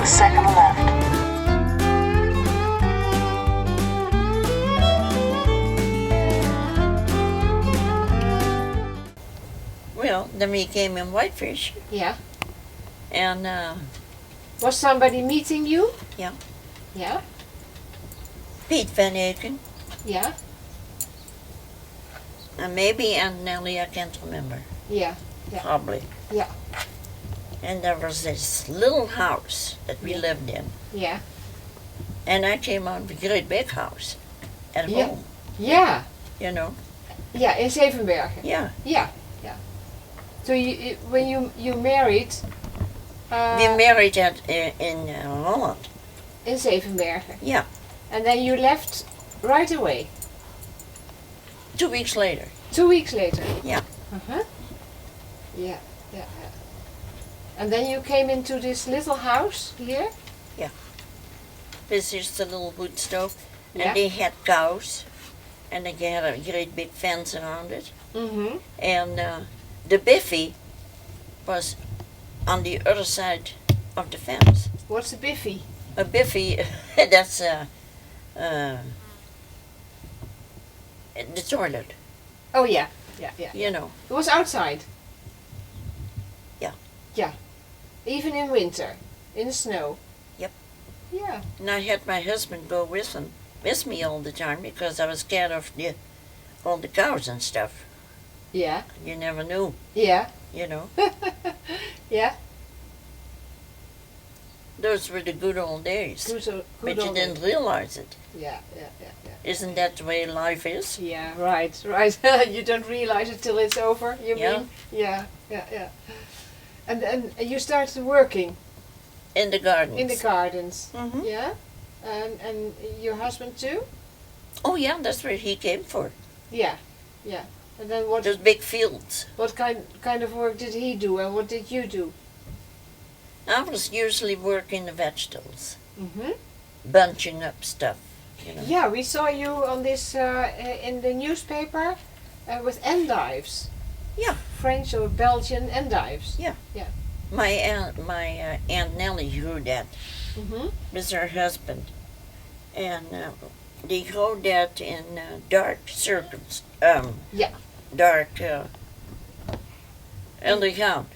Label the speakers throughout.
Speaker 1: second left.
Speaker 2: Well, then we came in Whitefish,
Speaker 3: Yeah.
Speaker 2: and
Speaker 3: Was somebody meeting you?
Speaker 2: Yeah.
Speaker 3: Yeah?
Speaker 2: Piet van Aken,
Speaker 3: Yeah?
Speaker 2: and maybe Aunt Nellie, I can't remember.
Speaker 3: Yeah. Yeah.
Speaker 2: Probably.
Speaker 3: Yeah.
Speaker 2: And there was this little house that we
Speaker 3: Yeah.
Speaker 2: lived in,
Speaker 3: Yeah.
Speaker 2: and I came out of a great big house at
Speaker 3: Yeah.
Speaker 2: home,
Speaker 3: Yeah.
Speaker 2: you know.
Speaker 3: Yeah, in Zevenbergen.
Speaker 2: Yeah.
Speaker 3: Yeah. Yeah. So when you married
Speaker 2: We married in Holland.
Speaker 3: in Zevenbergen.
Speaker 2: Yeah.
Speaker 3: And then you left right away.
Speaker 2: 2 weeks later.
Speaker 3: 2 weeks later.
Speaker 2: Yeah.
Speaker 3: Uh-huh. Yeah, yeah, yeah. And then you came into this little house here?
Speaker 2: This is the little wood stove, and
Speaker 3: Yeah.
Speaker 2: they had cows, and they had a great big fence around it.
Speaker 3: Mm-hmm.
Speaker 2: And the biffy was on the other side of the fence.
Speaker 3: What's a biffy?
Speaker 2: A biffy, that's the toilet,
Speaker 3: Oh yeah, yeah, yeah.
Speaker 2: you know.
Speaker 3: It was outside?
Speaker 2: Yeah.
Speaker 3: Yeah. Even in winter? In the snow?
Speaker 2: Yep.
Speaker 3: Yeah.
Speaker 2: And I had my husband go with me all the time because I was scared of all the cows and stuff.
Speaker 3: Yeah.
Speaker 2: You never knew,
Speaker 3: Yeah.
Speaker 2: you know.
Speaker 3: Yeah.
Speaker 2: Those were the good old days.
Speaker 3: Good
Speaker 2: But you
Speaker 3: old
Speaker 2: didn't realize it.
Speaker 3: Yeah, yeah, yeah, yeah.
Speaker 2: Isn't that the way life is?
Speaker 3: Yeah, right, right. You don't realize it till it's over, you
Speaker 2: Yeah.
Speaker 3: mean? Yeah, yeah, yeah. And you started working
Speaker 2: In the gardens.
Speaker 3: in the gardens,
Speaker 2: Hmm.
Speaker 3: yeah? And your husband too?
Speaker 2: Oh yeah, that's where he came for.
Speaker 3: Yeah, yeah. And then what
Speaker 2: Those big fields.
Speaker 3: what kind of work did he do and what did you do?
Speaker 2: I was usually working the vegetables,
Speaker 3: Mm-hmm.
Speaker 2: bunching up stuff, you know.
Speaker 3: Yeah, we saw you on this in the newspaper with endives.
Speaker 2: Yeah.
Speaker 3: French or Belgian endives.
Speaker 2: My aunt Nellie grew that
Speaker 3: Mm-hmm.
Speaker 2: with her husband, and they grow that in dark circles.
Speaker 3: Yeah.
Speaker 2: Dark underground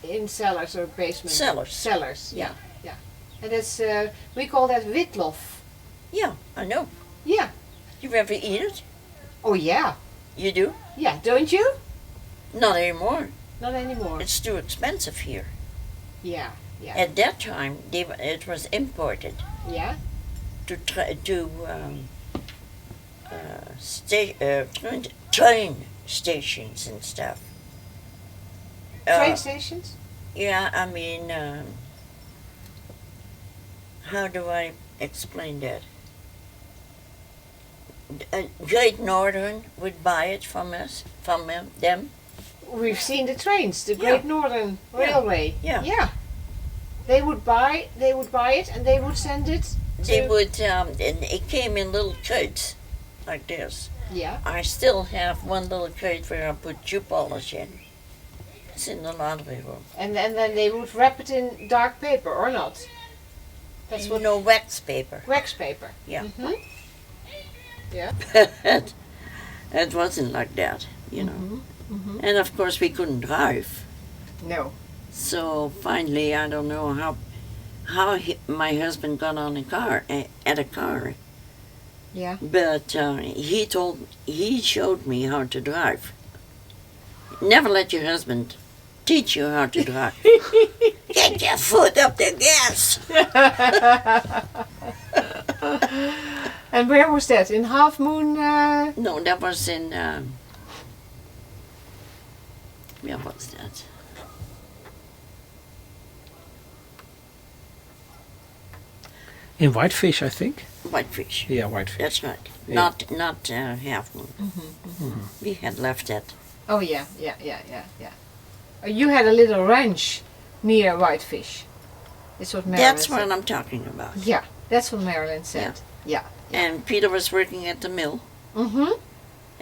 Speaker 3: In cellars or basements.
Speaker 2: cellars.
Speaker 3: Cellars, yeah.
Speaker 2: Yeah.
Speaker 3: Yeah. And that's, we call that witlof.
Speaker 2: Yeah, I know.
Speaker 3: Yeah.
Speaker 2: You ever eat it?
Speaker 3: Oh yeah.
Speaker 2: You do?
Speaker 3: Yeah, don't you?
Speaker 2: Not anymore.
Speaker 3: Not anymore.
Speaker 2: It's too expensive here.
Speaker 3: Yeah, yeah.
Speaker 2: At that time, it was imported
Speaker 3: Yeah?
Speaker 2: to train stations and stuff.
Speaker 3: Train stations?
Speaker 2: Yeah, I mean, how do I explain that? Great Northern would buy it from us, from them.
Speaker 3: We've seen the trains, the
Speaker 2: Yeah.
Speaker 3: Great Northern Railway.
Speaker 2: Yeah.
Speaker 3: Yeah. They would buy it and they would send it
Speaker 2: They
Speaker 3: to...
Speaker 2: would, and it came in little crates like this.
Speaker 3: Yeah.
Speaker 2: I still have one little crate where I put shoe polish in. It's in the laundry room.
Speaker 3: And then they would wrap it in dark paper or not? That's what...
Speaker 2: No wax paper.
Speaker 3: Wax paper.
Speaker 2: Yeah.
Speaker 3: Mm-hmm. Yeah.
Speaker 2: It wasn't like that, you know.
Speaker 3: Mm-hmm. Mm-hmm.
Speaker 2: And of course we couldn't drive.
Speaker 3: No.
Speaker 2: So finally, I don't know how my husband got on a car, at a car.
Speaker 3: Yeah.
Speaker 2: But he showed me how to drive. Never let your husband teach you how to drive. Get your foot up the gas.
Speaker 3: And where was that? In Half Moon?
Speaker 2: No, that was in, where was that?
Speaker 4: In Whitefish, I think.
Speaker 2: Whitefish.
Speaker 4: Yeah, Whitefish.
Speaker 2: That's right.
Speaker 4: Yeah.
Speaker 2: Not Half Moon. We had left that.
Speaker 3: Oh yeah, yeah, yeah, yeah, yeah. You had a little ranch near Whitefish. That's what Marilyn
Speaker 2: That's
Speaker 3: said.
Speaker 2: what I'm talking about.
Speaker 3: Yeah, that's what Marilyn said. Yeah.
Speaker 2: And Peter was working at the mill.
Speaker 3: Mm-hmm.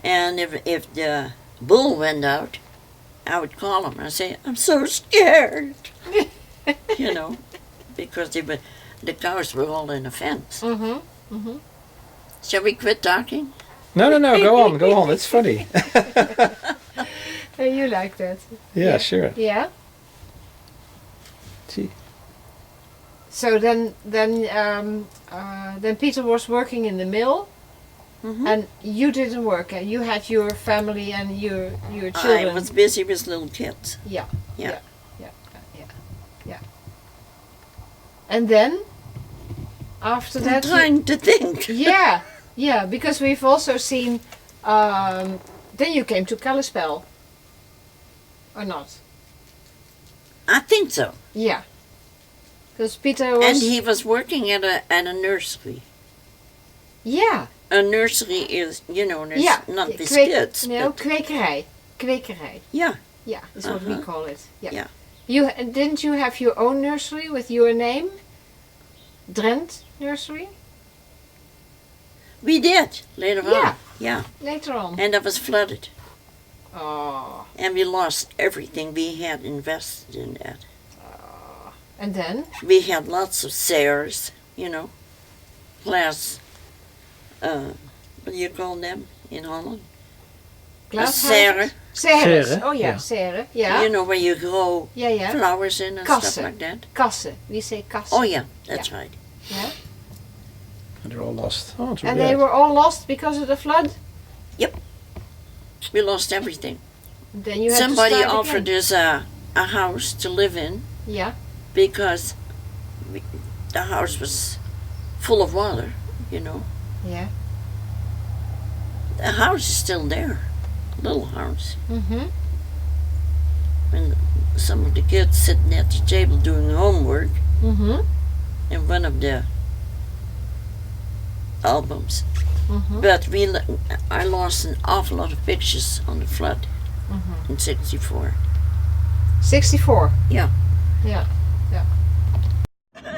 Speaker 2: And if the bull went out, I would call him and say, I'm so scared. You know, because the cows were all in a fence.
Speaker 3: Mm-hmm.
Speaker 2: Shall we quit talking?
Speaker 4: No, go on. It's funny.
Speaker 3: You like that?
Speaker 4: Yeah, sure.
Speaker 3: Yeah.
Speaker 4: See.
Speaker 3: So then Peter was working in the mill, and you didn't work. And you had your family and your children.
Speaker 2: I was busy with little kids.
Speaker 3: Yeah.
Speaker 2: Yeah.
Speaker 3: And then, after
Speaker 2: I'm
Speaker 3: that,
Speaker 2: trying to think.
Speaker 3: yeah, because we've also seen. Then you came to Kalispell, or not?
Speaker 2: I think so.
Speaker 3: Yeah. Because Peter was.
Speaker 2: And he was working at a nursery.
Speaker 3: Yeah.
Speaker 2: A nursery is, there's
Speaker 3: Yeah.
Speaker 2: not with
Speaker 3: Kweek-
Speaker 2: kids.
Speaker 3: No,
Speaker 2: but
Speaker 3: kwekerij. Kwekerij.
Speaker 2: yeah.
Speaker 3: Yeah, is what we call it. Yeah.
Speaker 2: Yeah.
Speaker 3: Didn't you have your own nursery with your name? Drent Nursery?
Speaker 2: We did later
Speaker 3: Yeah.
Speaker 2: on. Yeah.
Speaker 3: Later on.
Speaker 2: And that was flooded.
Speaker 3: Oh.
Speaker 2: And we lost everything we had invested in that.
Speaker 3: And then?
Speaker 2: We had lots of Sayers, glass, what do you call them in Holland?
Speaker 3: Serre.
Speaker 4: Serre,
Speaker 3: Serre. Oh yeah,
Speaker 4: yeah.
Speaker 3: serre. Yeah.
Speaker 2: Where you grow
Speaker 3: Yeah.
Speaker 2: flowers in and stuff
Speaker 3: Kassen.
Speaker 2: like that.
Speaker 3: Kassen. We say kassen.
Speaker 2: Oh yeah, that's right.
Speaker 3: Yeah.
Speaker 4: And they're all lost. Oh, too
Speaker 3: And
Speaker 4: bad.
Speaker 3: they were all lost because of the flood?
Speaker 2: We lost everything.
Speaker 3: Then you had
Speaker 2: Somebody
Speaker 3: to start
Speaker 2: offered
Speaker 3: again.
Speaker 2: us a house to live in
Speaker 3: Yeah.
Speaker 2: because the house was full of water,
Speaker 3: Yeah.
Speaker 2: The house is still there, little house.
Speaker 3: Mm-hmm.
Speaker 2: And some of the kids sitting at the table doing homework
Speaker 3: Mm-hmm.
Speaker 2: in one of the albums.
Speaker 3: Mm-hmm.
Speaker 2: But I lost an awful lot of pictures on the flood in '64.
Speaker 3: 64.
Speaker 2: Yeah.
Speaker 3: Yeah.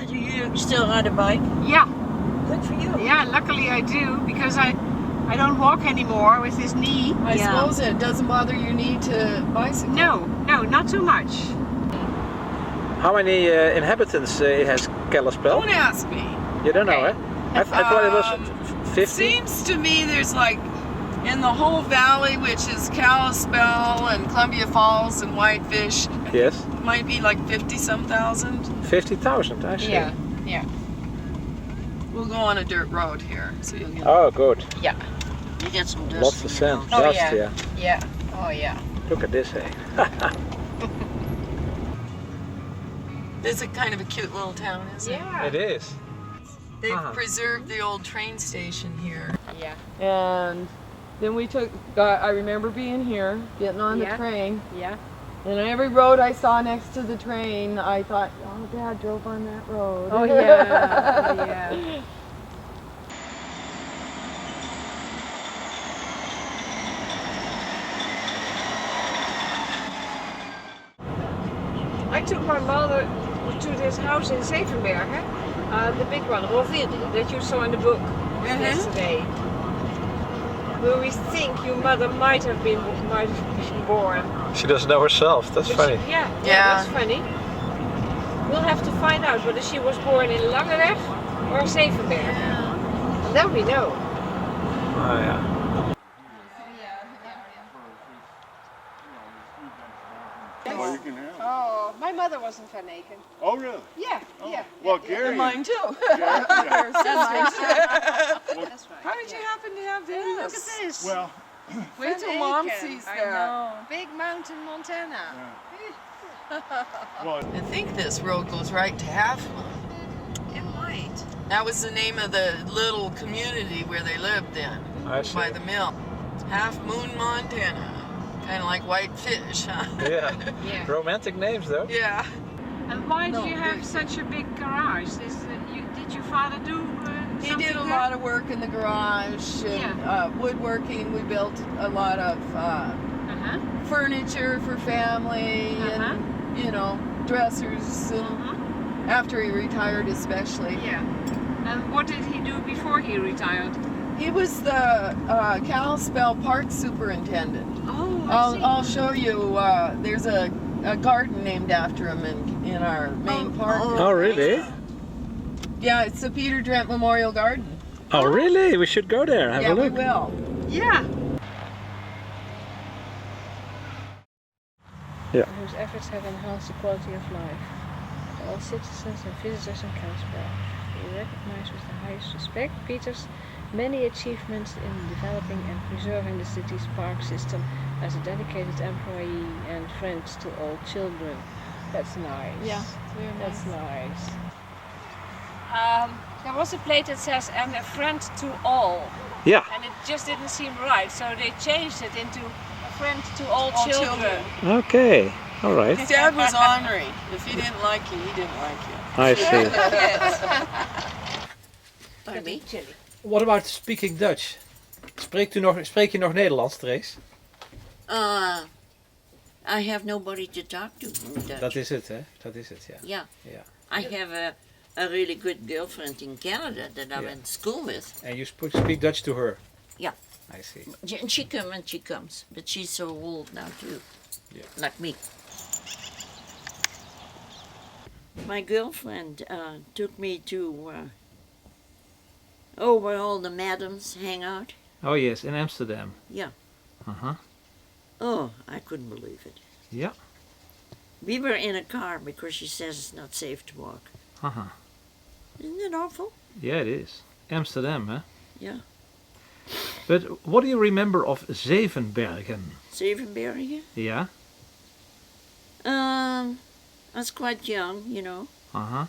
Speaker 2: Do you still ride a bike?
Speaker 3: Yeah.
Speaker 2: Good for you.
Speaker 3: Yeah, luckily I do, because I don't walk anymore with this knee.
Speaker 1: I
Speaker 2: Yeah.
Speaker 1: suppose it doesn't bother your knee to bicycle.
Speaker 3: No, not too much.
Speaker 4: How many inhabitants has Kalispell?
Speaker 1: Don't ask me.
Speaker 4: You don't know,
Speaker 3: Okay.
Speaker 4: eh? I thought it was 50.
Speaker 1: Seems to me there's like in the whole valley, which is Kalispell and Columbia Falls and Whitefish,
Speaker 4: Yes.
Speaker 1: might be like 50-some thousand.
Speaker 4: 50,000, actually.
Speaker 3: Yeah.
Speaker 1: We'll go on a dirt road here, so you'll get.
Speaker 4: Oh, good.
Speaker 2: You get some dust.
Speaker 4: Lots
Speaker 2: in
Speaker 4: of
Speaker 2: your
Speaker 4: sand.
Speaker 2: nose.
Speaker 3: Oh,
Speaker 4: Dust,
Speaker 3: yeah.
Speaker 4: yeah.
Speaker 3: Yeah. Oh yeah.
Speaker 4: Look at this, hey.
Speaker 1: It's a kind of a cute little town, isn't it?
Speaker 3: Yeah.
Speaker 4: It is.
Speaker 1: They've preserved the old train station here.
Speaker 3: Yeah.
Speaker 1: And then I remember being here, getting on the
Speaker 3: Yeah.
Speaker 1: train.
Speaker 3: Yeah.
Speaker 1: And every road I saw next to the train, I thought, oh, Dad drove on that road.
Speaker 3: Oh yeah. Oh, yeah. I took my mother to this house in Zevenbergen, the big one, Rovinde, that you saw in the book yesterday. Where we think your mother might have been born.
Speaker 4: She doesn't know herself. That's
Speaker 3: But
Speaker 4: funny.
Speaker 3: Yeah,
Speaker 1: Yeah.
Speaker 3: that's funny. We'll have to find out whether she was born in Langeweg or Zevenbergen. And then we know.
Speaker 4: Oh, yeah.
Speaker 5: Well, you can have it.
Speaker 3: Oh, my mother wasn't Van Aken.
Speaker 5: Oh, really?
Speaker 3: Yeah, yeah.
Speaker 5: Well, Gary.
Speaker 1: Mine too.
Speaker 5: Yeah.
Speaker 3: That's right.
Speaker 1: How did you happen to have this?
Speaker 3: Look at this.
Speaker 5: Well,
Speaker 1: Wait till
Speaker 3: Van
Speaker 1: Mom
Speaker 3: Aken.
Speaker 1: sees
Speaker 3: I
Speaker 1: that.
Speaker 3: know. Big Mountain, Montana.
Speaker 5: well,
Speaker 1: I think this road goes right to Half Moon.
Speaker 3: It might.
Speaker 1: That was the name of the little community where they lived then,
Speaker 4: I see.
Speaker 1: by the mill. Half Moon, Montana. Kind of like Whitefish, huh?
Speaker 4: Yeah.
Speaker 3: Yeah.
Speaker 4: Romantic names, though.
Speaker 1: Yeah.
Speaker 3: And why
Speaker 1: No,
Speaker 3: do you have
Speaker 1: good.
Speaker 3: such a big garage? Did your father do
Speaker 1: He
Speaker 3: something
Speaker 1: did a
Speaker 3: there?
Speaker 1: lot of work in the garage and woodworking. We built a lot of
Speaker 3: Uh-huh.
Speaker 1: furniture for family and, dressers. And after he retired especially.
Speaker 3: Yeah. And what did he do before he retired?
Speaker 1: He was the Kalispell Park Superintendent.
Speaker 3: Oh,
Speaker 1: I'll show you. There's a garden named after him in in our main park.
Speaker 4: Oh, really?
Speaker 1: Yeah, it's the Peter Drent Memorial Garden.
Speaker 4: Oh, really? We should go there. Have
Speaker 1: Yeah,
Speaker 4: a
Speaker 1: we
Speaker 4: look.
Speaker 1: will.
Speaker 3: Yeah.
Speaker 4: Yeah.
Speaker 3: Whose efforts have enhanced the quality of life for all citizens and visitors in Kalispell. We recognize with the highest respect Peter's many achievements in developing and preserving the city's park system as a dedicated employee and friend to all children. That's nice.
Speaker 1: Yeah, very
Speaker 3: That's
Speaker 1: nice.
Speaker 3: nice. There was a plate that says, "and a friend to all,"
Speaker 4: Yeah.
Speaker 3: and it just didn't seem right, so they changed it into a friend to all,
Speaker 1: All
Speaker 3: children.
Speaker 4: Okay. All right.
Speaker 1: His dad was ornery. If he didn't like you, he didn't like you.
Speaker 4: I see.
Speaker 2: Pardon me?
Speaker 3: Chili.
Speaker 6: What about speaking Dutch? Spreek je nog Nederlands, Therese?
Speaker 2: I have nobody to talk to in Dutch.
Speaker 6: Dat is het, hè? Dat is het, ja.
Speaker 2: Yeah.
Speaker 6: Yeah.
Speaker 2: I have a really good girlfriend in Canada that I went to school with.
Speaker 6: And you speak Dutch to her?
Speaker 2: Yeah.
Speaker 6: I see.
Speaker 2: And she comes when she comes, but she's so old now too.
Speaker 6: Yeah.
Speaker 2: Like me. My girlfriend took me to where all the madams hang out.
Speaker 6: Oh yes, in Amsterdam.
Speaker 2: Yeah.
Speaker 6: Uh-huh.
Speaker 2: Oh, I couldn't believe it.
Speaker 6: Yeah.
Speaker 2: We were in a car because she says it's not safe to walk.
Speaker 6: Uh-huh.
Speaker 2: Isn't it awful?
Speaker 6: Yeah, it is. Amsterdam, huh?
Speaker 2: Yeah.
Speaker 6: But what do you remember of Zevenbergen?
Speaker 2: Zevenbergen?
Speaker 6: Yeah?
Speaker 2: I was quite young, you know.
Speaker 6: Uh-huh.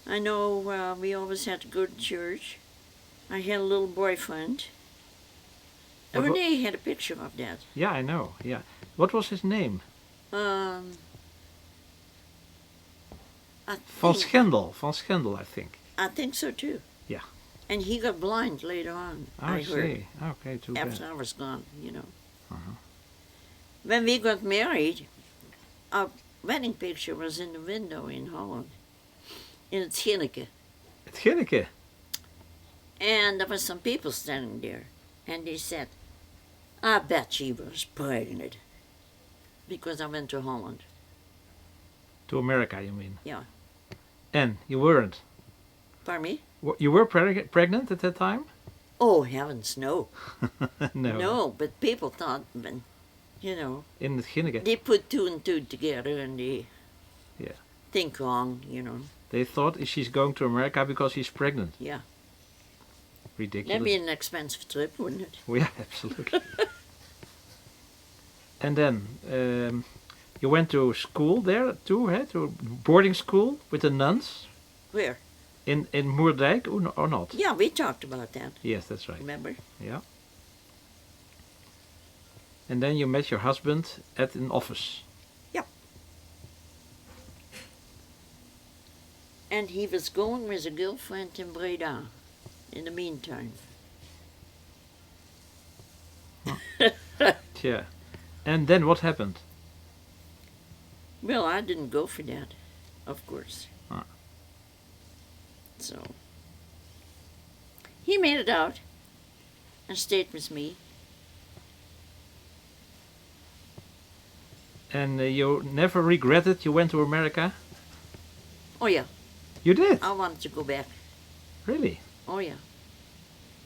Speaker 2: I know we always had to go to church. I had a little boyfriend.
Speaker 6: What-
Speaker 2: Renee had a picture of that.
Speaker 6: Yeah, I know. Yeah. What was his name?
Speaker 2: I
Speaker 6: Van
Speaker 2: think,
Speaker 6: Schendel. Van Schendel, I think.
Speaker 2: I think so too.
Speaker 6: Yeah.
Speaker 2: And he got blind later on.
Speaker 6: I
Speaker 2: I heard.
Speaker 6: see. Okay, too bad.
Speaker 2: After I was gone, you know.
Speaker 6: Uh-huh.
Speaker 2: When we got married, our wedding picture was in the window in Holland, in het Ginneke.
Speaker 6: Het Ginneke.
Speaker 2: And there was some people standing there, and they said, "I bet she was pregnant," because I went to Holland.
Speaker 6: To America, you mean?
Speaker 2: Yeah.
Speaker 6: And you weren't?
Speaker 2: Pardon me?
Speaker 6: You were pregnant at that time?
Speaker 2: Oh heavens, no,
Speaker 6: No.
Speaker 2: no. But people thought, you know,
Speaker 6: In het Ginneke.
Speaker 2: they put two and two together, and they
Speaker 6: Yeah.
Speaker 2: think wrong, you know.
Speaker 6: They thought she's going to America because she's pregnant.
Speaker 2: Yeah.
Speaker 6: Ridiculous.
Speaker 2: That'd be an expensive trip, wouldn't it?
Speaker 6: Well, yeah, absolutely. And then you went to school there too, eh? To boarding school with the nuns
Speaker 2: Where?
Speaker 6: in Moerdijk or not?
Speaker 2: Yeah, we talked about that.
Speaker 6: Yes, that's right.
Speaker 2: Remember?
Speaker 6: Yeah. And then you met your husband at an office.
Speaker 2: And he was going with a girlfriend in Breda in the meantime.
Speaker 6: Yeah. And then what happened?
Speaker 2: Well, I didn't go for that, of course.
Speaker 6: Ah.
Speaker 2: So he made it out and stayed with me.
Speaker 6: And you never regretted you went to America?
Speaker 2: Oh yeah,
Speaker 6: You did?
Speaker 2: I wanted to go back.
Speaker 6: Really?
Speaker 2: Oh yeah.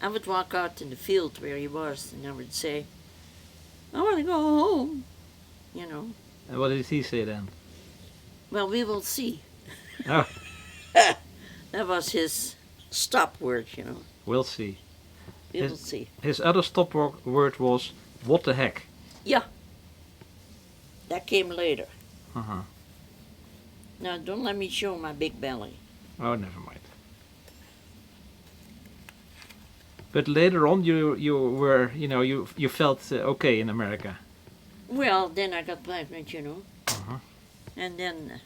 Speaker 2: I would walk out in the field where he was and I would say, "I want to go home," you know.
Speaker 6: And what did he say then?
Speaker 2: Well, we will see.
Speaker 6: Oh,
Speaker 2: That was his stop word, you know.
Speaker 6: we'll see.
Speaker 2: We
Speaker 6: His-
Speaker 2: will see.
Speaker 6: His other stop word was, what the heck?
Speaker 2: Yeah. That came later.
Speaker 6: Uh-huh.
Speaker 2: Now, don't let me show my big belly.
Speaker 6: Oh, never mind. But later on, you were, you felt okay in America.
Speaker 2: Well, then I got pregnant, you know.
Speaker 6: Uh-huh.
Speaker 2: And then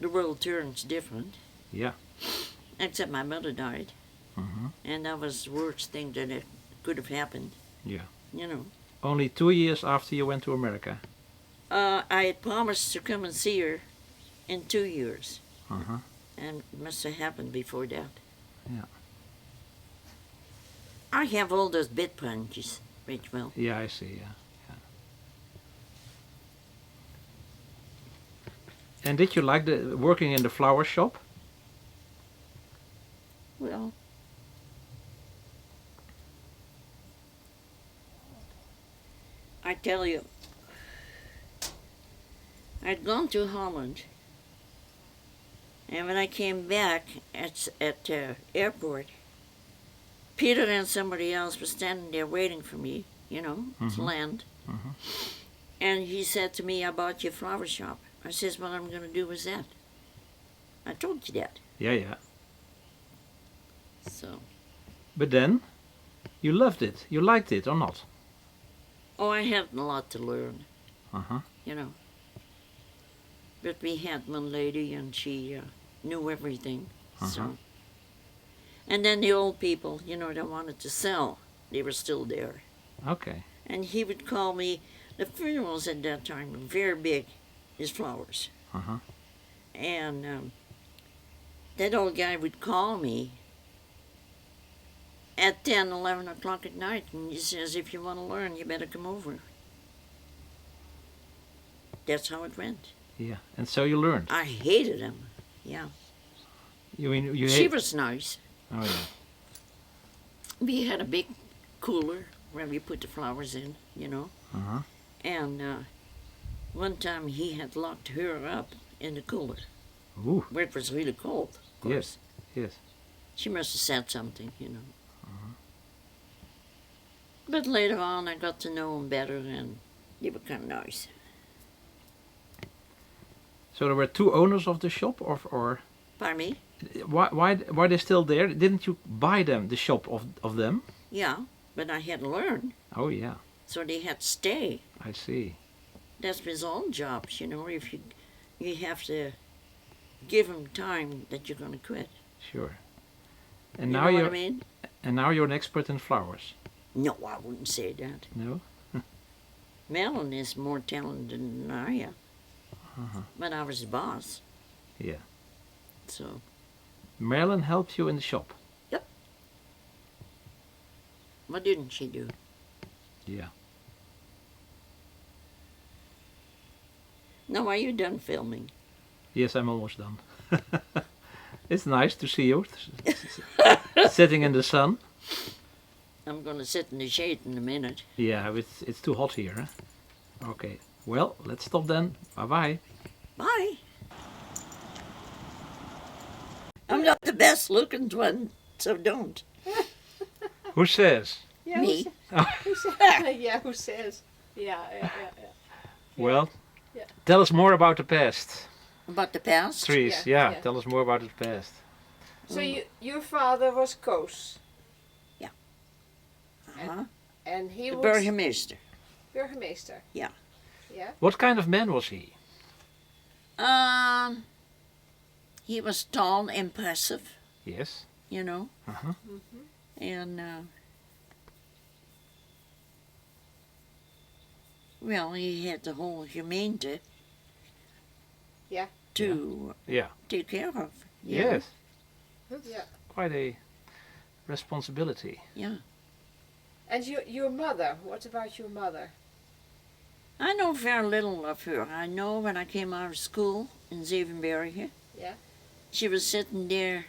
Speaker 2: the world turns different.
Speaker 6: Yeah.
Speaker 2: Except my mother died.
Speaker 6: Uh-huh.
Speaker 2: And that was the worst thing that it could have happened.
Speaker 6: Yeah.
Speaker 2: You know.
Speaker 6: Only 2 years after you went to America.
Speaker 2: I had promised to come and see her in 2 years.
Speaker 6: Uh-huh.
Speaker 2: And it must have happened before that.
Speaker 6: Yeah.
Speaker 2: I have all those bit punches, Rachel.
Speaker 6: Yeah, I see, yeah. And did you like the working in the flower shop?
Speaker 2: Well, I tell you, I'd gone to Holland, and when I came back at the airport, Peter and somebody else was standing there waiting for me, you know, to land. And he said to me, "I bought you a flower shop." I says, "What I'm going to do with that?" I told you that.
Speaker 6: Yeah, yeah.
Speaker 2: So,
Speaker 6: But then, you loved it. You liked it or not?
Speaker 2: oh, I had a lot to learn,
Speaker 6: Uh-huh.
Speaker 2: you know. But we had one lady, and she knew everything. So, and then the old people, you know, that wanted to sell, they were still there.
Speaker 6: Okay.
Speaker 2: And he would call me. The funerals at that time were very big, his flowers.
Speaker 6: Uh-huh.
Speaker 2: And that old guy would call me at 10, 11 o'clock at night, and he says, "If you want to learn, you better come over." That's how it went.
Speaker 6: Yeah. And so you learned.
Speaker 2: I hated him. Yeah.
Speaker 6: You mean you
Speaker 2: She
Speaker 6: hate?
Speaker 2: was nice.
Speaker 6: Oh yeah.
Speaker 2: We had a big cooler where we put the flowers in, you know.
Speaker 6: Uh-huh.
Speaker 2: And one time he had locked her up in the cooler,
Speaker 6: Ooh.
Speaker 2: where it was really cold, of course.
Speaker 6: Yes.
Speaker 2: She must have said something, you know. But later on, I got to know him better, and they were kind of nice.
Speaker 6: So there were two owners of the shop, or
Speaker 2: Pardon me?
Speaker 6: why are they still there? Didn't you buy them the shop of them?
Speaker 2: Yeah, but I had to learn,
Speaker 6: Oh yeah.
Speaker 2: so they had to stay.
Speaker 6: I see.
Speaker 2: That's with all jobs, you know. If you have to give them time that you're going to quit.
Speaker 6: Sure.
Speaker 2: You
Speaker 6: And
Speaker 2: know
Speaker 6: now
Speaker 2: what
Speaker 6: you're
Speaker 2: I mean?
Speaker 6: and now you're an expert in flowers.
Speaker 2: No, I wouldn't say that.
Speaker 6: No.
Speaker 2: Melon is more talented than I am. But I was the boss.
Speaker 6: Yeah.
Speaker 2: So,
Speaker 6: Marilyn helped you in the shop.
Speaker 2: what didn't she do?
Speaker 6: Yeah.
Speaker 2: Now, are you done filming?
Speaker 6: Yes, I'm almost done. It's nice to see you sitting in the sun.
Speaker 2: I'm going to sit in the shade in a minute.
Speaker 6: Yeah, it's too hot here. Huh? Okay. Well, let's stop then. Bye bye.
Speaker 2: Bye. I'm not the best looking one, so don't.
Speaker 6: Who says?
Speaker 3: Yeah,
Speaker 2: Me.
Speaker 3: Who says? Yeah, who says? Yeah.
Speaker 6: Well,
Speaker 3: Yeah.
Speaker 6: tell us more about the past.
Speaker 2: About the past?
Speaker 6: Trees,
Speaker 3: Yeah,
Speaker 6: yeah,
Speaker 3: yeah.
Speaker 6: tell us more about the past.
Speaker 3: So your father was Koos,
Speaker 2: Uh-huh.
Speaker 3: and he
Speaker 2: The
Speaker 3: was
Speaker 2: burgemeester.
Speaker 3: burgemeester.
Speaker 2: Yeah.
Speaker 3: Yeah.
Speaker 6: What kind of man was he?
Speaker 2: He was tall, impressive,
Speaker 6: Yes.
Speaker 2: you know.
Speaker 6: Uh-huh.
Speaker 2: And, well, he had the whole humanity.
Speaker 3: Yeah.
Speaker 2: To
Speaker 6: Yeah.
Speaker 2: take care of. you know.
Speaker 6: Yes.
Speaker 3: Yeah.
Speaker 6: Quite a responsibility.
Speaker 2: Yeah.
Speaker 3: And your mother. What about your mother?
Speaker 2: I know very little of her. I know when I came out of school in Zevenbergen.
Speaker 3: Yeah.
Speaker 2: She was sitting there.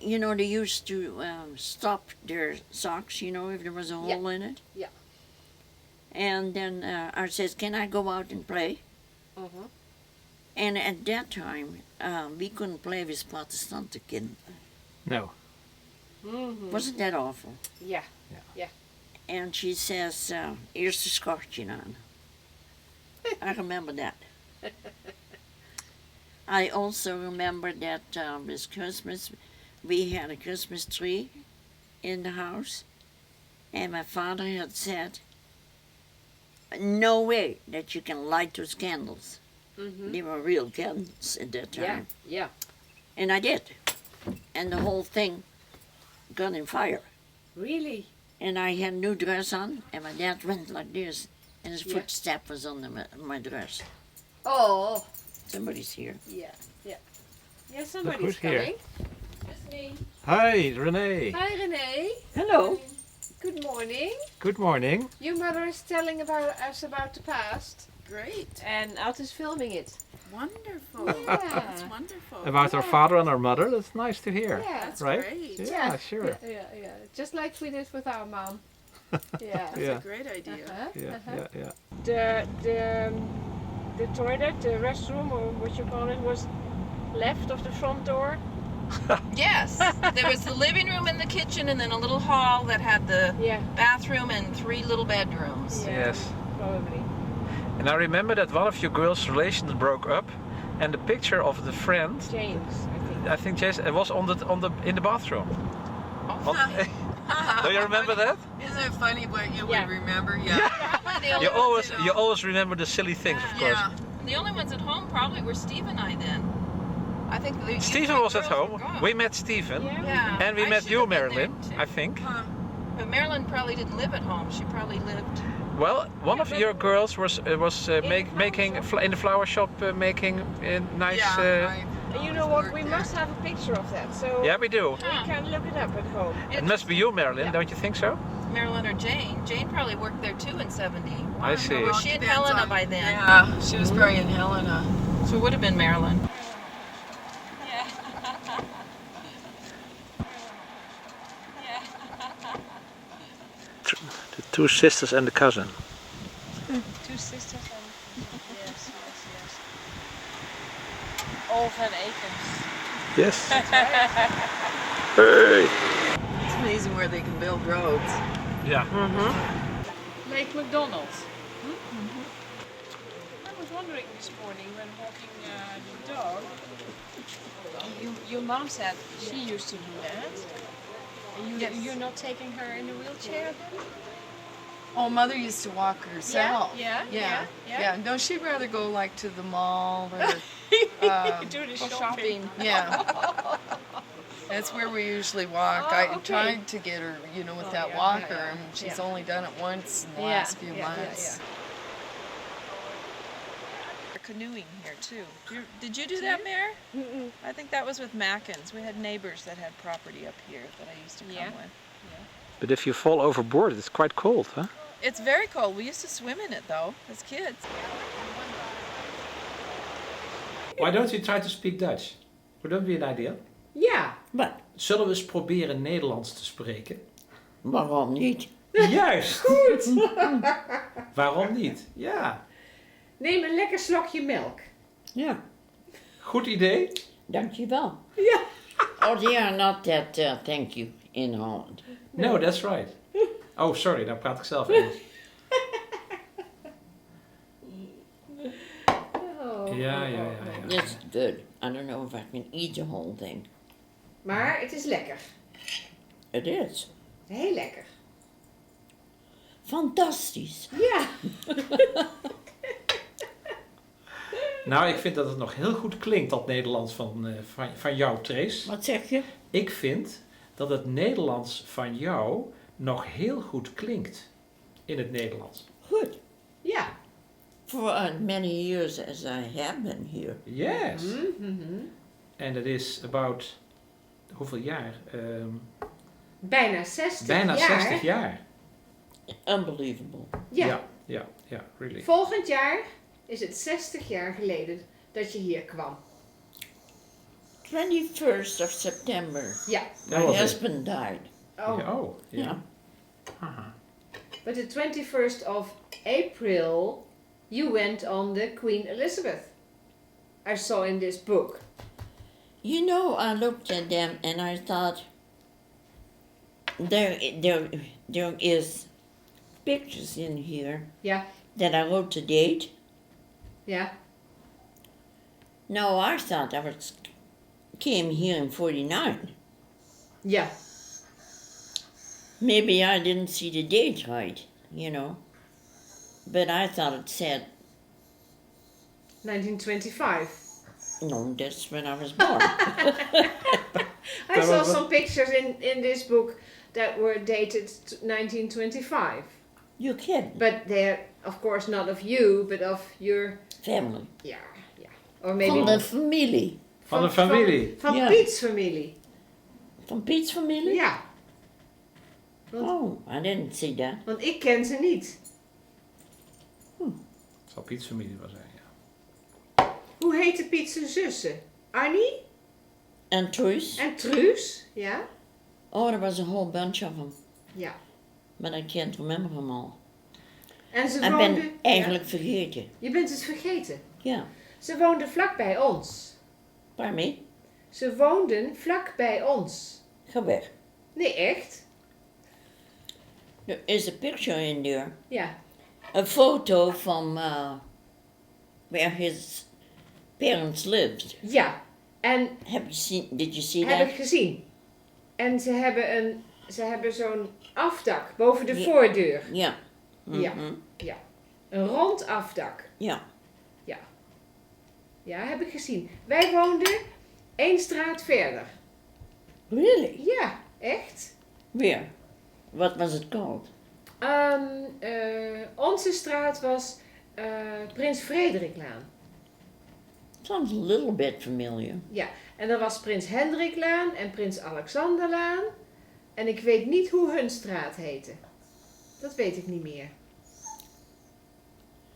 Speaker 2: You know, they used to stop their socks, you know, if there was a hole in it.
Speaker 3: Yeah.
Speaker 2: And then I says, "Can I go out and play?"
Speaker 3: Uh-huh.
Speaker 2: And at that time, we couldn't play with Protestant kinderen.
Speaker 6: No.
Speaker 3: Mm-hmm.
Speaker 2: Wasn't that awful?
Speaker 3: Yeah.
Speaker 2: And she says, "Eerst de schortje aan." I remember that. I also remember that this Christmas, we had a Christmas tree in the house, and my father had said, "No way that you can light those candles."
Speaker 3: Mm-hmm.
Speaker 2: They were real candles at that
Speaker 3: Yeah.
Speaker 2: time.
Speaker 3: Yeah.
Speaker 2: And I did. And the whole thing got in fire.
Speaker 3: Really?
Speaker 2: And I had a new dress on, and my dad went like this, and his
Speaker 3: Yeah.
Speaker 2: footstep was on my dress.
Speaker 3: Oh.
Speaker 2: Somebody's here.
Speaker 3: Yeah. Yeah, somebody's
Speaker 6: who's here?
Speaker 3: coming. It's me.
Speaker 6: Hi, Renee.
Speaker 3: Hi, Renee.
Speaker 2: Hello.
Speaker 3: Good morning.
Speaker 6: Good morning.
Speaker 3: Your mother is telling us about the past,
Speaker 1: Great.
Speaker 3: and Alt is filming it.
Speaker 1: wonderful. That's wonderful.
Speaker 6: About our father and our mother. That's nice to hear.
Speaker 3: Yeah.
Speaker 1: That's
Speaker 6: right?
Speaker 1: great.
Speaker 6: Yeah, sure.
Speaker 3: Yeah. Just like we did with our mom. Yeah.
Speaker 1: That's
Speaker 6: Yeah.
Speaker 1: a great idea.
Speaker 6: Yeah.
Speaker 3: The toilet, the restroom, or what you call it, was left of the front door.
Speaker 1: Yes. There was the living room and the kitchen, and then a little hall that had the
Speaker 3: Yeah.
Speaker 1: bathroom and 3 little bedrooms.
Speaker 3: Yeah,
Speaker 6: Yes.
Speaker 3: Probably.
Speaker 6: And I remember that one of your girls' relations broke up, and the picture of the friend,
Speaker 3: James, I think.
Speaker 6: I think Jason, it was in the bathroom. Do you remember that?
Speaker 1: Isn't it funny what you
Speaker 3: Yeah.
Speaker 1: would remember? Yeah. Probably the
Speaker 6: You
Speaker 1: only ones at
Speaker 6: always
Speaker 1: home.
Speaker 6: remember the silly things, of course.
Speaker 1: Yeah. The only ones at home probably were Steve and I then. I think the
Speaker 6: Stephen was at
Speaker 1: girls
Speaker 6: home.
Speaker 1: were gone.
Speaker 6: We met Stephen,
Speaker 1: Yeah.
Speaker 6: and we
Speaker 1: I
Speaker 6: met
Speaker 1: should
Speaker 6: you,
Speaker 1: have been there
Speaker 6: Marilyn.
Speaker 1: too.
Speaker 6: I think.
Speaker 1: But Marilyn probably didn't live at home. She probably lived.
Speaker 6: Well, one of your girls was making in the flower shop, making nice.
Speaker 3: And you know what? We must have a picture of that, so
Speaker 6: Yeah, we do.
Speaker 3: we can look it up at home.
Speaker 6: It must be you, Marilyn.
Speaker 3: Yeah.
Speaker 6: Don't you think so?
Speaker 1: Marilyn or Jane. Jane probably worked there too in '70.
Speaker 6: I see.
Speaker 1: Was she in Helena by then?
Speaker 7: Yeah, she was probably in Helena.
Speaker 1: So it would have been Marilyn.
Speaker 6: The 2 sisters and the cousin.
Speaker 3: 2 sisters and yes. All van Akens.
Speaker 6: Yes. Hey.
Speaker 7: It's amazing where they can build roads.
Speaker 6: Yeah.
Speaker 3: Lake McDonald. I was wondering this morning when walking the dog. Your mom said she used to do that. And you're not taking her in a wheelchair then?
Speaker 7: Oh, Mother used to walk herself.
Speaker 3: Yeah.
Speaker 7: No, she'd rather go like to the mall or
Speaker 3: Do the
Speaker 7: shopping.
Speaker 3: shopping.
Speaker 7: Yeah. That's where we usually walk.
Speaker 3: Oh,
Speaker 7: I
Speaker 3: okay.
Speaker 7: tried to get her, with that
Speaker 3: yeah,
Speaker 7: walker,
Speaker 3: yeah,
Speaker 7: and she's
Speaker 3: yeah.
Speaker 7: only done it once in the
Speaker 3: Yeah,
Speaker 7: last few
Speaker 3: yeah,
Speaker 7: months.
Speaker 1: Canoeing here too. Did you do that, Mare?
Speaker 3: Mm-mm.
Speaker 1: I think that was with Mackens. We had neighbors that had property up here that I used to come
Speaker 3: Yeah.
Speaker 1: with.
Speaker 6: But if you fall overboard, it's quite cold, huh?
Speaker 1: It's very cold. We used to swim in it though, as kids.
Speaker 6: Why don't you try to speak Dutch? Would that be an idea?
Speaker 2: Ja, wat?
Speaker 6: Zullen we eens proberen Nederlands te spreken?
Speaker 2: Waarom niet?
Speaker 6: Juist! Goed! Waarom niet? Ja.
Speaker 8: Neem een lekker slokje melk.
Speaker 2: Ja,
Speaker 6: Goed idee.
Speaker 2: dankjewel.
Speaker 8: Ja.
Speaker 2: Oh, they are not that thank you in Holland.
Speaker 6: No, that's right. Oh, sorry, dan praat ik zelf Engels. Ja.
Speaker 2: It's good. I don't know if I can eat the whole thing.
Speaker 8: Maar het is lekker.
Speaker 2: It is.
Speaker 8: Heel lekker.
Speaker 2: Fantastisch.
Speaker 8: Ja.
Speaker 6: Nou, ik vind dat het nog heel goed klinkt, dat Nederlands van jou, Trace.
Speaker 2: Wat zeg je?
Speaker 6: Ik vind dat het Nederlands van jou nog heel goed klinkt. In het Nederlands.
Speaker 2: Goed.
Speaker 8: Ja.
Speaker 2: For many years as I have been here.
Speaker 6: Yes.
Speaker 8: Mm-hmm.
Speaker 6: En dat is about, hoeveel jaar?
Speaker 8: Bijna 60
Speaker 6: Bijna
Speaker 8: jaar.
Speaker 6: 60 jaar.
Speaker 2: Unbelievable.
Speaker 8: Ja.
Speaker 6: Ja, really.
Speaker 8: Volgend jaar is het 60 jaar geleden dat je hier kwam.
Speaker 2: 21st of September.
Speaker 8: Ja.
Speaker 6: Dat
Speaker 2: My
Speaker 6: was het.
Speaker 2: husband died.
Speaker 8: Oh.
Speaker 6: Ja.
Speaker 2: Ja.
Speaker 6: Haha.
Speaker 8: But the 21st of April, you went on the Queen Elizabeth. I saw in this book.
Speaker 2: You know, I looked at them and I thought, there is pictures in here
Speaker 8: Ja.
Speaker 2: that I wrote the date.
Speaker 8: Ja.
Speaker 2: No, I thought came here in 49.
Speaker 8: Ja.
Speaker 2: Maybe I didn't see the date right, But I thought it said,
Speaker 8: 1925.
Speaker 2: no, that's when I was born.
Speaker 8: I saw some pictures in this book that were dated 1925.
Speaker 2: You kidding?
Speaker 8: But they're, of course, not of you, but of your...
Speaker 2: Family.
Speaker 8: Ja. Or maybe...
Speaker 2: Van de familie.
Speaker 6: Van de familie.
Speaker 8: Van
Speaker 2: Ja.
Speaker 8: Piet's familie.
Speaker 2: Van Piet's familie?
Speaker 8: Ja.
Speaker 2: Oh, I didn't see that.
Speaker 8: Want ik ken ze niet.
Speaker 6: Het zal Piet's familie wel zijn, ja.
Speaker 8: Hoe heette Piet zijn zussen? Annie
Speaker 2: And Truus?
Speaker 8: en Truus. Ja?
Speaker 2: Oh, there was a whole bunch of them.
Speaker 8: Ja.
Speaker 2: But I can't remember them all.
Speaker 8: En ze
Speaker 2: Ik
Speaker 8: woonden...
Speaker 2: ben eigenlijk vergeten.
Speaker 8: Ja, je bent het vergeten.
Speaker 2: Ja.
Speaker 8: Ze woonden vlak bij ons.
Speaker 2: Pardon me?
Speaker 8: Ze woonden vlak bij ons.
Speaker 2: Ga weg.
Speaker 8: Nee, echt?
Speaker 2: There is a picture in there.
Speaker 8: Ja.
Speaker 2: A photo from where his parents lived.
Speaker 8: Ja. En
Speaker 2: Did you see
Speaker 8: heb
Speaker 2: that?
Speaker 8: ik gezien. En ze hebben zo'n afdak boven de
Speaker 2: Ja.
Speaker 8: voordeur.
Speaker 2: Ja.
Speaker 8: Ja.
Speaker 2: Mhm.
Speaker 8: Ja. Een rond afdak.
Speaker 2: Ja.
Speaker 8: Ja, heb ik gezien. Wij woonden 1 straat verder.
Speaker 2: Really?
Speaker 8: Ja, echt.
Speaker 2: Where? What was it called?
Speaker 8: Onze straat was Prins Frederiklaan.
Speaker 2: Sounds a little bit familiar.
Speaker 8: Ja, en er was Prins Hendriklaan en Prins Alexanderlaan. En ik weet niet hoe hun straat heette. Dat weet ik niet meer.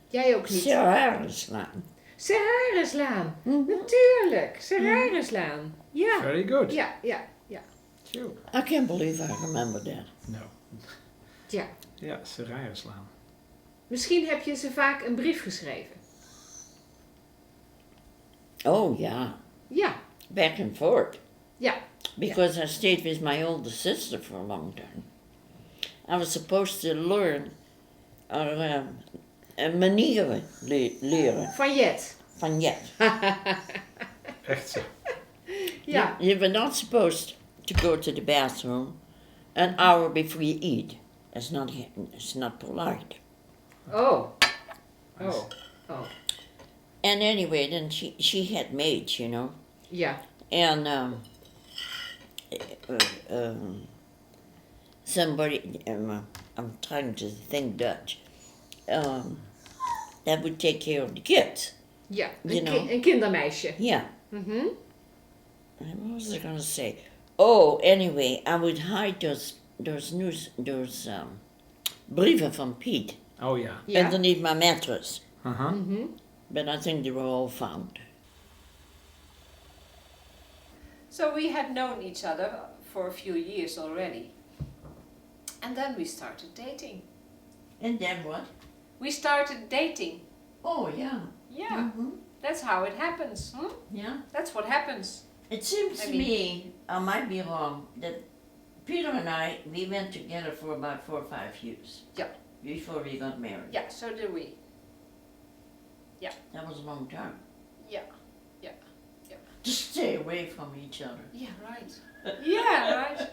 Speaker 8: Jij ook niet?
Speaker 2: Serrarislaan.
Speaker 8: Serrarislaan.
Speaker 2: Mhm.
Speaker 8: Natuurlijk, Serrarislaan. Ja.
Speaker 6: Very good.
Speaker 8: Ja, ja, ja.
Speaker 6: Tjoe.
Speaker 2: I can't believe I remember that.
Speaker 6: No.
Speaker 8: Ja.
Speaker 6: Ja, Serrarislaan.
Speaker 8: Misschien heb je ze vaak een brief geschreven.
Speaker 2: Oh, yeah.
Speaker 8: Ja.
Speaker 2: Back and forth.
Speaker 8: Ja.
Speaker 2: Because I stayed with my older sister for a long time. I was supposed to learn manieren leren
Speaker 8: Van Jet.
Speaker 2: van Jet.
Speaker 6: Echt zo.
Speaker 8: Ja.
Speaker 2: You were not supposed to go to the bathroom an hour before you eat. It's not polite.
Speaker 8: Oh. Oh. Oh.
Speaker 2: And anyway, then she had maids, you know.
Speaker 8: Ja.
Speaker 2: And somebody, I'm trying to think Dutch, that would take care of the kids.
Speaker 8: Ja.
Speaker 2: You know.
Speaker 8: Een kindermeisje.
Speaker 2: Yeah.
Speaker 8: Mhm.
Speaker 2: What was I going to say? Oh, anyway, I would hide those brieven from Pete
Speaker 6: Oh ja.
Speaker 8: Ja.
Speaker 2: underneath my mattress.
Speaker 6: Aha.
Speaker 8: Mhm.
Speaker 2: But I think they were all found.
Speaker 8: So we had known each other for a few years already. And then we started dating.
Speaker 2: And then what?
Speaker 8: We started dating.
Speaker 2: Oh, yeah.
Speaker 8: Yeah.
Speaker 2: Mhm.
Speaker 8: That's how it happens.
Speaker 2: Yeah.
Speaker 8: That's what happens.
Speaker 2: It seems
Speaker 8: I
Speaker 2: to
Speaker 8: mean-
Speaker 2: me, I might be wrong, that Peter and I, we went together for about 4 or 5 years.
Speaker 8: Yeah.
Speaker 2: Before we got married.
Speaker 8: Yeah, so did we.
Speaker 2: That was a long time.
Speaker 8: Yeah.
Speaker 2: To stay away from each other.
Speaker 8: Yeah, right. Yeah, right.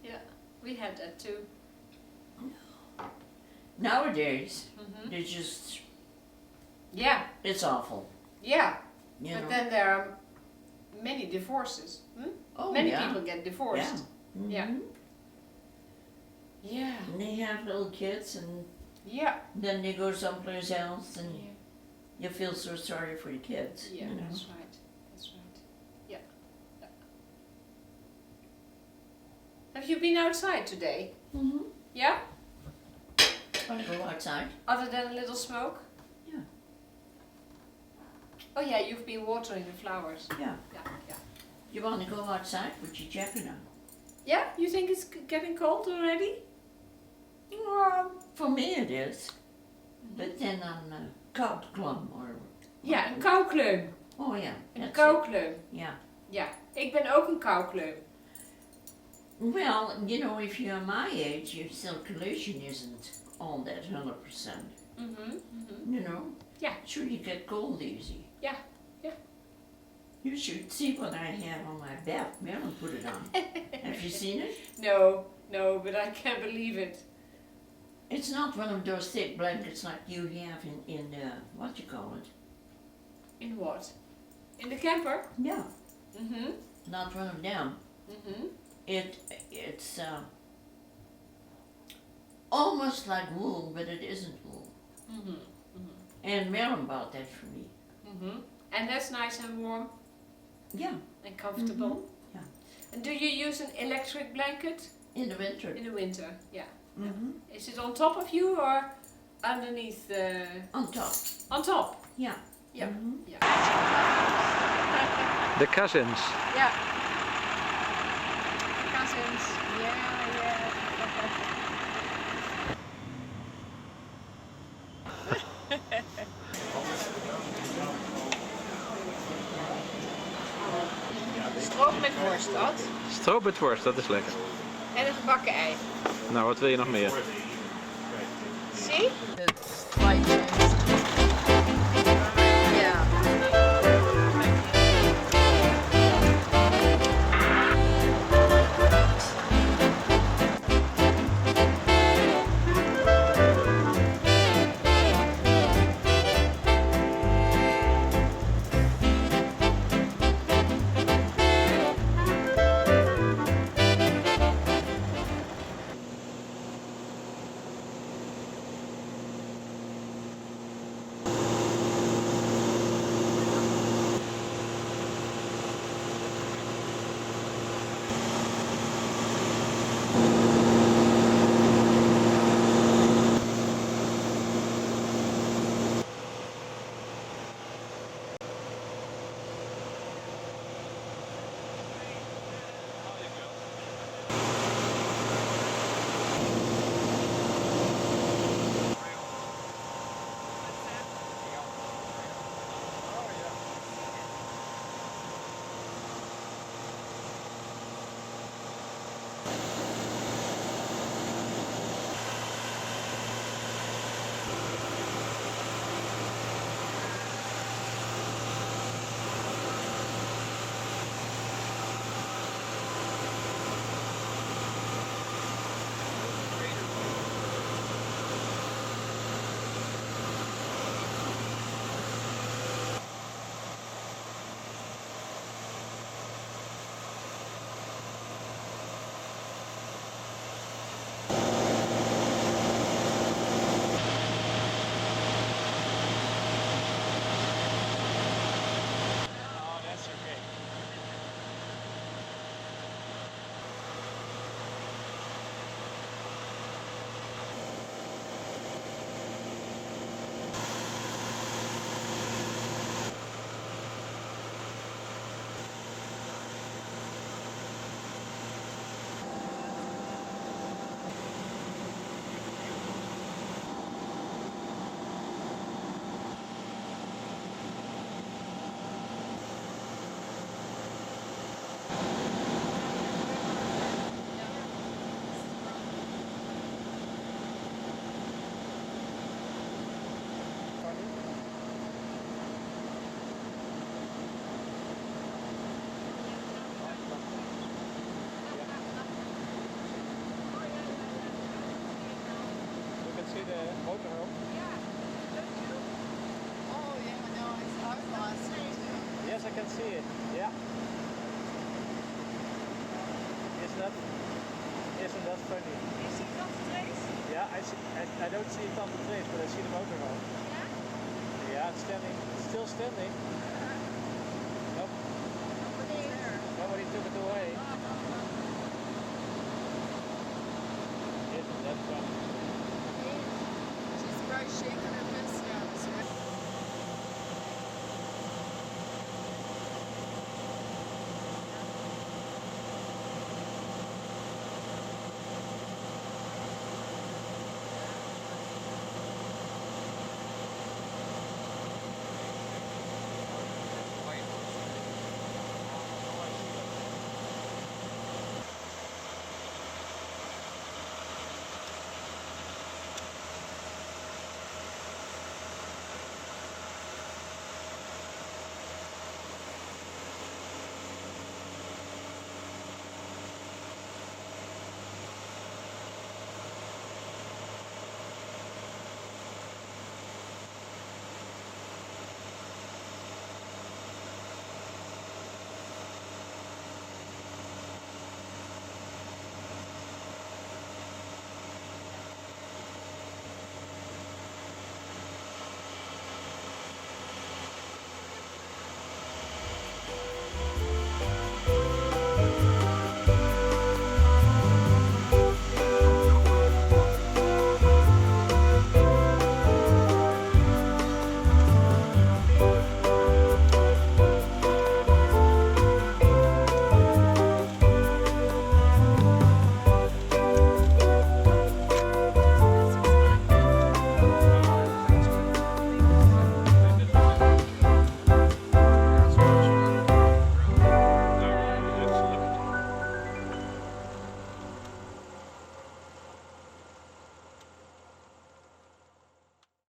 Speaker 8: Yeah. We had that too.
Speaker 2: Nowadays,
Speaker 8: Mhm.
Speaker 2: they just,
Speaker 8: Yeah.
Speaker 2: it's awful.
Speaker 8: Yeah.
Speaker 2: You
Speaker 8: But
Speaker 2: know?
Speaker 8: then there are many divorces.
Speaker 2: Oh,
Speaker 8: Many
Speaker 2: yeah.
Speaker 8: people get divorced. Yeah.
Speaker 2: Mhm.
Speaker 8: Yeah.
Speaker 2: And they have little kids and
Speaker 8: Yeah.
Speaker 2: then they go someplace else and
Speaker 8: Yeah.
Speaker 2: you feel so sorry for the kids.
Speaker 8: Yeah,
Speaker 2: you know?
Speaker 8: that's right. That's right. Yeah. Have you been outside today?
Speaker 2: Mm-hmm.
Speaker 8: Yeah?
Speaker 2: Want to go outside?
Speaker 8: Other than a little smoke?
Speaker 2: Yeah.
Speaker 8: Oh yeah, you've been watering the flowers.
Speaker 2: Yeah.
Speaker 8: Yeah.
Speaker 2: You want to go outside? Put your jacket on.
Speaker 8: Yeah, you think it's getting cold already?
Speaker 2: For me it is. But then on koudklom or...
Speaker 8: Ja, een koukleum.
Speaker 2: Oh yeah.
Speaker 8: Een
Speaker 2: that's it.
Speaker 8: koukleum.
Speaker 2: Yeah.
Speaker 8: Ja, ik ben ook een koukleum.
Speaker 2: Well, you know, if you're my age, your circulation isn't all that 100%. You know?
Speaker 8: Yeah.
Speaker 2: Sure, you get cold easy.
Speaker 8: Yeah.
Speaker 2: You should see what I have on my bed. Marilyn put it on. Have you seen it?
Speaker 8: No, but I can't believe it.
Speaker 2: It's not one of those thick blankets like you have in what you call it?
Speaker 8: In what? In the camper?
Speaker 2: Yeah.
Speaker 8: Mm-hmm.
Speaker 2: Not one of them.
Speaker 8: Mm-hmm.
Speaker 2: It's almost like wool, but it isn't wool.
Speaker 8: Mm-hmm.
Speaker 2: And Marilyn bought that for me.
Speaker 8: Mm-hmm. And that's nice and warm
Speaker 2: Yeah.
Speaker 8: and comfortable.
Speaker 2: Yeah.
Speaker 8: And do you use an electric blanket
Speaker 2: In the winter.
Speaker 8: in the winter? Yeah.
Speaker 2: Mm-hmm.
Speaker 8: Is it on top of you or underneath the...
Speaker 2: On top.
Speaker 8: On top?
Speaker 2: Yeah.
Speaker 8: Ja.
Speaker 4: The cousins.
Speaker 8: Ja. Cousins. Yeah. Stroop met worst, dat.
Speaker 4: Stroop met worst, dat is lekker.
Speaker 8: En een gebakken ei.
Speaker 4: Nou, wat wil je nog meer?
Speaker 8: Zie?
Speaker 7: It's like yeah.
Speaker 6: Yes, I can see it. Yeah. Isn't that funny?
Speaker 8: You see Tante Trace?
Speaker 6: Yeah, I don't see Tante Trace, but I see the motorhome.
Speaker 8: Ja?
Speaker 6: Yeah, it's standing. It's still standing.